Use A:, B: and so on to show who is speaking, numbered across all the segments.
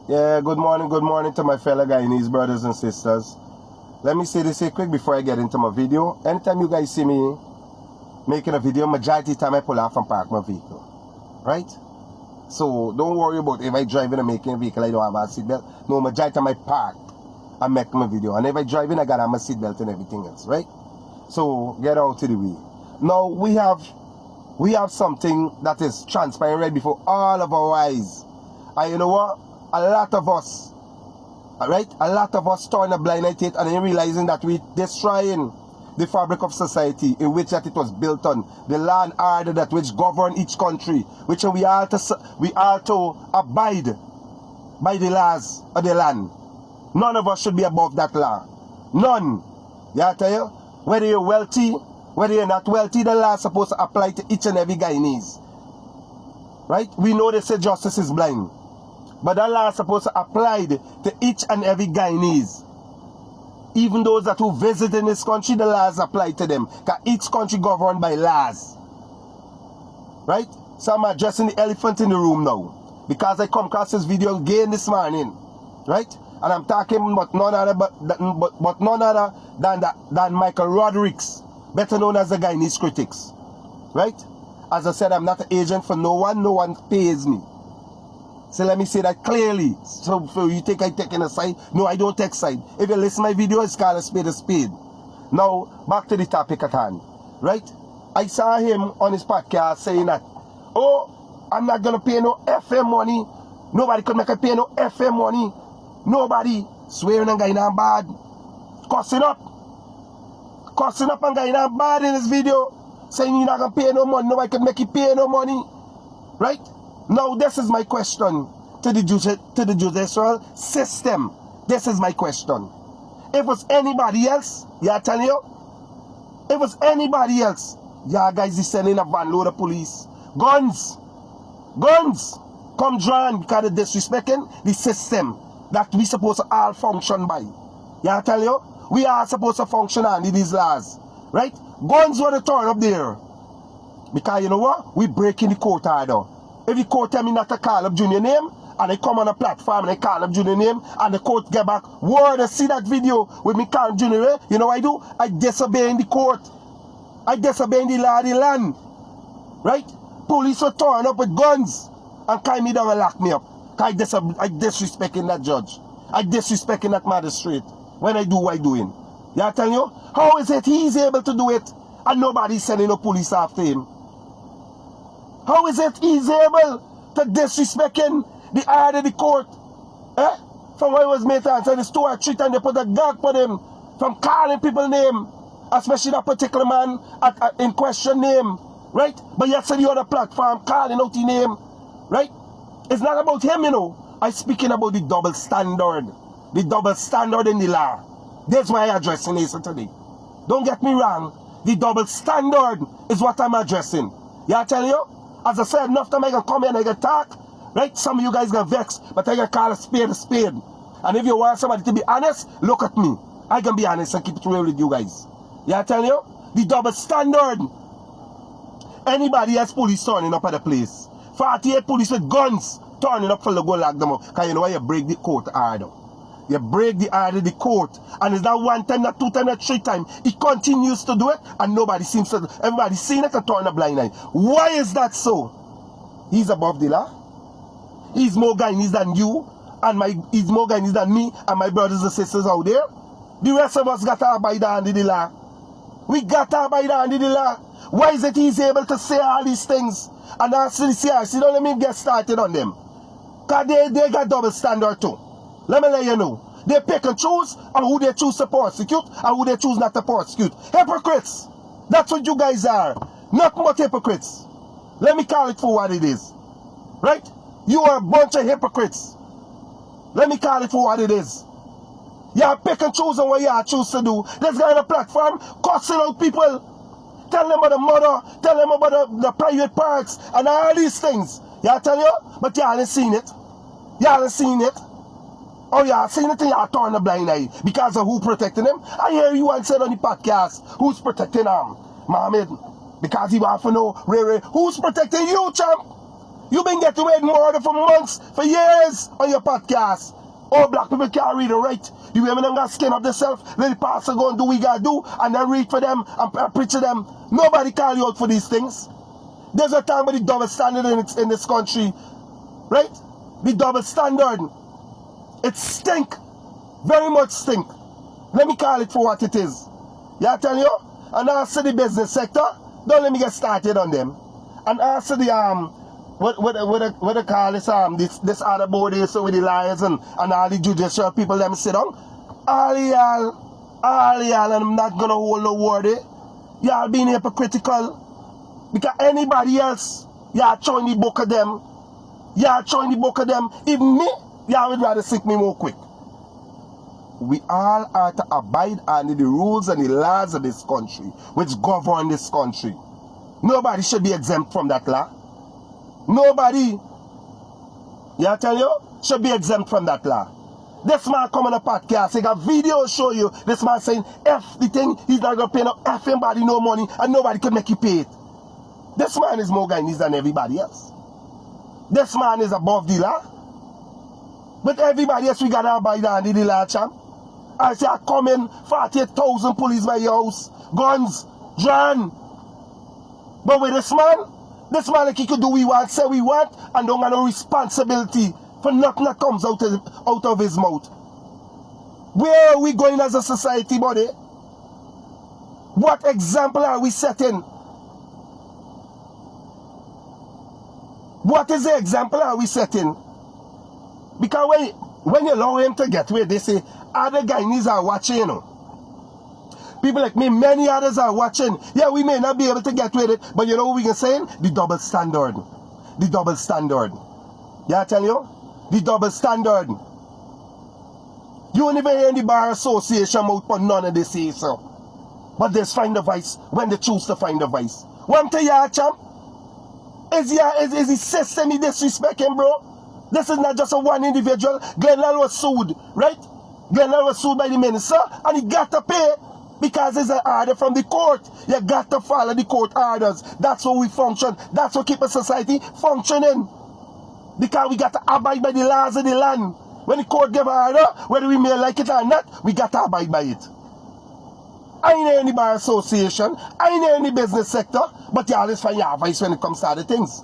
A: Yeah, good morning to my fellow Guyanese brothers and sisters. Let me say this here quick before I get into my video. Anytime you guys see me making a video, majority of the time I pull off and park my vehicle. Right? So don't worry about if I driving and making a vehicle, I don't have a seatbelt. No, majority of the time I park and make my video. And if I driving, I gotta have my seatbelt and everything else, right? So get out of the way. Now we have something that is transparent right before all of our eyes. And you know what? A lot of us, alright? A lot of us turn a blind eye to it and then realizing that we're destroying the fabric of society in which that it was built on, the law and order that which govern each country, which we are to abide by the laws of the land. None of us should be above that law. None. Yeah, I tell you, whether you're wealthy, whether you're not wealthy, the law is supposed to apply to each and every Guyanese. Right? We know they say justice is blind. But that law is supposed to apply to each and every Guyanese. Even those that who visit in this country, the laws apply to them. Because each country governed by laws. Right? So I'm addressing the elephant in the room now. Because I come across this video again this morning. Right? And I'm talking about none other than Michael Rodriguez, better known as the Guyanese Critics. Right? As I said, I'm not an agent for no one pays me. So let me say that clearly. So you think I taking a side? No, I don't take side. If you listen to my video, it's called a spade a spade. Now, back to the topic at hand. Right? I saw him on his podcast saying that, oh, I'm not going to pay no FM money. Nobody could make a pay no FM money. Nobody. Swearing and going on bad. Cussing up and going on bad in this video. Saying you're not going to pay no money. Nobody could make you pay no money. Right? Now, this is my question to the judicial system. This is my question. If it was anybody else, yeah, I tell you, if it was anybody else, yeah, guys, is sending a van load of police. Guns, come drawn because of disrespecting the system that we supposed to all function by. Yeah, I tell you, we are supposed to function under these laws. Right? Guns were the turn up there. Because you know what? We breaking the court order. If the court tell me not to call up Junior name, and I come on a platform and I call up Junior name, and the court get back word to see that video with me calling Junior, you know what I do? I disobey the court. I disobey the law of the land. Right? Police will turn up with guns and tie me down and lock me up. I disrespecting that judge. I disrespecting that magistrate when I do what I'm doing. Yeah, I tell you? How is it he's able to do it and nobody's sending no police after him? How is it he's able to disrespecting the order of the court? From when he was made to answer the 2 or 3 times they put a gag for him from calling people name, especially that particular man in question name, right? But yet said the other platform calling out the name, right? It's not about him, you know. I'm speaking about the double standard in the law. That's why I'm addressing this today. Don't get me wrong. The double standard is what I'm addressing. Yeah, I tell you. As I said, enough time I can come here and I can talk, right? Some of you guys get vexed, but I can call a spade a spade. And if you want somebody to be honest, look at me. I can be honest and keep it real with you guys. Yeah, I tell you, the double standard. Anybody else police turning up at the place. 48 police with guns turning up for the go lock them up. Because you know why? You break the court order. You break the order of the court. And it's not 1 time, not 2 times, not 3 times. He continues to do it and nobody seems to. Everybody seeing it and turn a blind eye. Why is that so? He's above the law. He's more Guyanese than you. And he's more Guyanese than me and my brothers and sisters out there. The rest of us got to abide under the law. We got to abide under the law. Why is it he's able to say all these things? And also the CRC, don't let me get started on them. Because they got double standard too. Let me let you know. They pick and choose on who they choose to prosecute and who they choose not to prosecute. Hypocrites. That's what you guys are. Nothing but hypocrites. Let me call it for what it is. Right? You are a bunch of hypocrites. Let me call it for what it is. You are pick and choose on what you choose to do. There's guy on a platform cussing out people. Tell them about the murder. Tell them about the private parts and all these things. Yeah, I tell you, but you haven't seen it. You haven't seen it. Oh, yeah, seen it and you turn a blind eye because of who protecting him. I hear you and said on the podcast, who's protecting him? Mohammed, because he want to know, Ray, who's protecting you, champ? You've been getting away with murder for months, for years on your podcast. Oh, black people can't read and write. You women them got skin up themselves. Let the pastor go and do what he got to do and then read for them and preach to them. Nobody call you out for these things. There's a time with the double standard in this country. Right? The double standard. It stink. Very much stink. Let me call it for what it is. Yeah, I tell you? And also the business sector, don't let me get started on them. And also the what they call this other body so with the lawyers and all the judicial people them sit down. All y'all, and I'm not gonna hold no word. Y'all being hypocritical. Because anybody else, y'all throwing the book of them. Y'all throwing the book of them. Even me, y'all would rather sick me more quick. We all are to abide under the rules and the laws of this country, which govern this country. Nobody should be exempt from that law. Nobody, yeah, I tell you, should be exempt from that law. This man come on a podcast, he got video show you, this man saying, F the thing, he's not going to pay no F anybody no money, and nobody could make you pay it. This man is more Guyanese than everybody else. This man is above the law. But everybody else, we got to abide under the law, champ. I say, I come in, 48,000 police by your house, guns, drawn. But with this man like he could do what he want, say what he want, and don't have no responsibility for nothing that comes out of his mouth. Where are we going as a society, buddy? What example are we setting? What is the example are we setting? Because when you allow him to get away, they say, other Guyanese are watching, you know. People like me, many others are watching. Yeah, we may not be able to get with it, but you know what we can say? The double standard. The double standard. Yeah, I tell you? The double standard. You won't even hear in the Bar Association mouth, but none of this say so. But there's find a vice when they choose to find a vice. One thing, yeah, champ, is the system he disrespecting, bro? This is not just a one individual. Glenn was sued, right? Glenn was sued by the minister, and he got to pay. Because it's an order from the court. You got to follow the court orders. That's how we function. That's what keep a society functioning. Because we got to abide by the laws of the land. When the court give an order, whether we may like it or not, we got to abide by it. I ain't in the Bar Association. I ain't in the business sector. But you always find your advice when it comes to other things.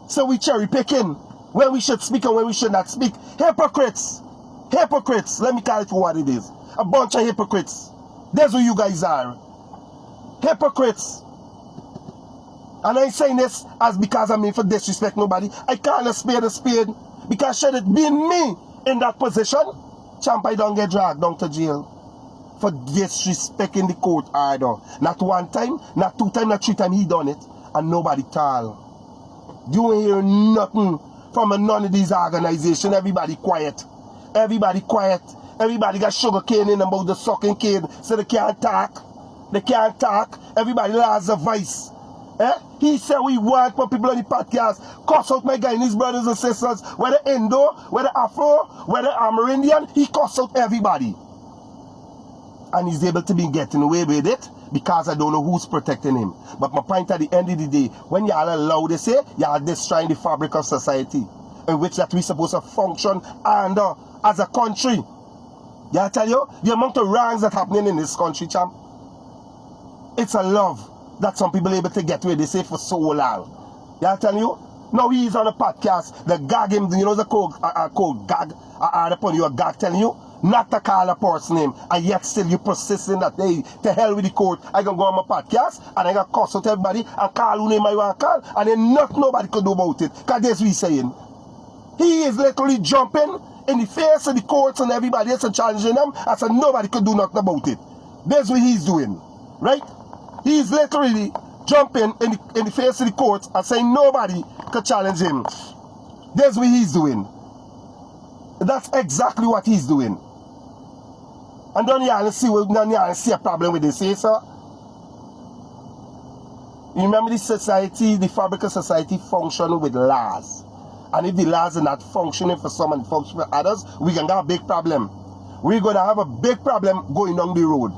A: So we cherry picking when we should speak and when we should not speak. Hypocrites. Hypocrites. Let me call it for what it is. A bunch of hypocrites. That's who you guys are. Hypocrites. And I ain't saying this as because I mean for disrespect nobody. I call a spade a spade. Because should it been me in that position, champ, I don't get dragged down to jail for disrespecting the court order. Not one time, not two times, not three times he done it. And nobody tell. You ain't hear nothing from none of these organizations. Everybody quiet. Everybody quiet. Everybody got sugar cane in about the sucking kid, so they can't talk. They can't talk. Everybody lost a voice. He said we want when people on the podcast cuss out my Guyanese brothers and sisters, whether Indo, whether Afro, whether Amerindian, he cuss out everybody. And he's able to be getting away with it because I don't know who's protecting him. But my point at the end of the day, when y'all allow this, y'all destroying the fabric of society in which that we supposed to function under as a country. Yeah, I tell you, the amount of wrongs that happening in this country, champ, it's a love that some people are able to get away, they say, for so long. Yeah, I tell you, now he's on a podcast, they gag him, you know the code gag, I add upon you a gag telling you not to call a person name, and yet still you persisting that, hey, to hell with the court, I can go on my podcast, and I can cuss out everybody, and call who name I want to call, and then nobody could do about it, because that's what he's saying. He is literally jumping in the face of the courts and everybody else and challenging them. I said nobody could do nothing about it. That's what he's doing. Right? He's literally jumping in the face of the courts and saying nobody could challenge him. That's what he's doing. That's exactly what he's doing. And don't you see a problem with this, sir? You remember the society, the fabric of society function with laws. And if the laws are not functioning for some and functioning for others, we can have a big problem. We're going to have a big problem going down the road.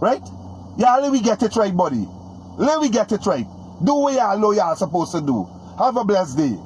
A: Right? Yeah, let me get it right, buddy. Let me get it right. Do what y'all know y'all supposed to do. Have a blessed day.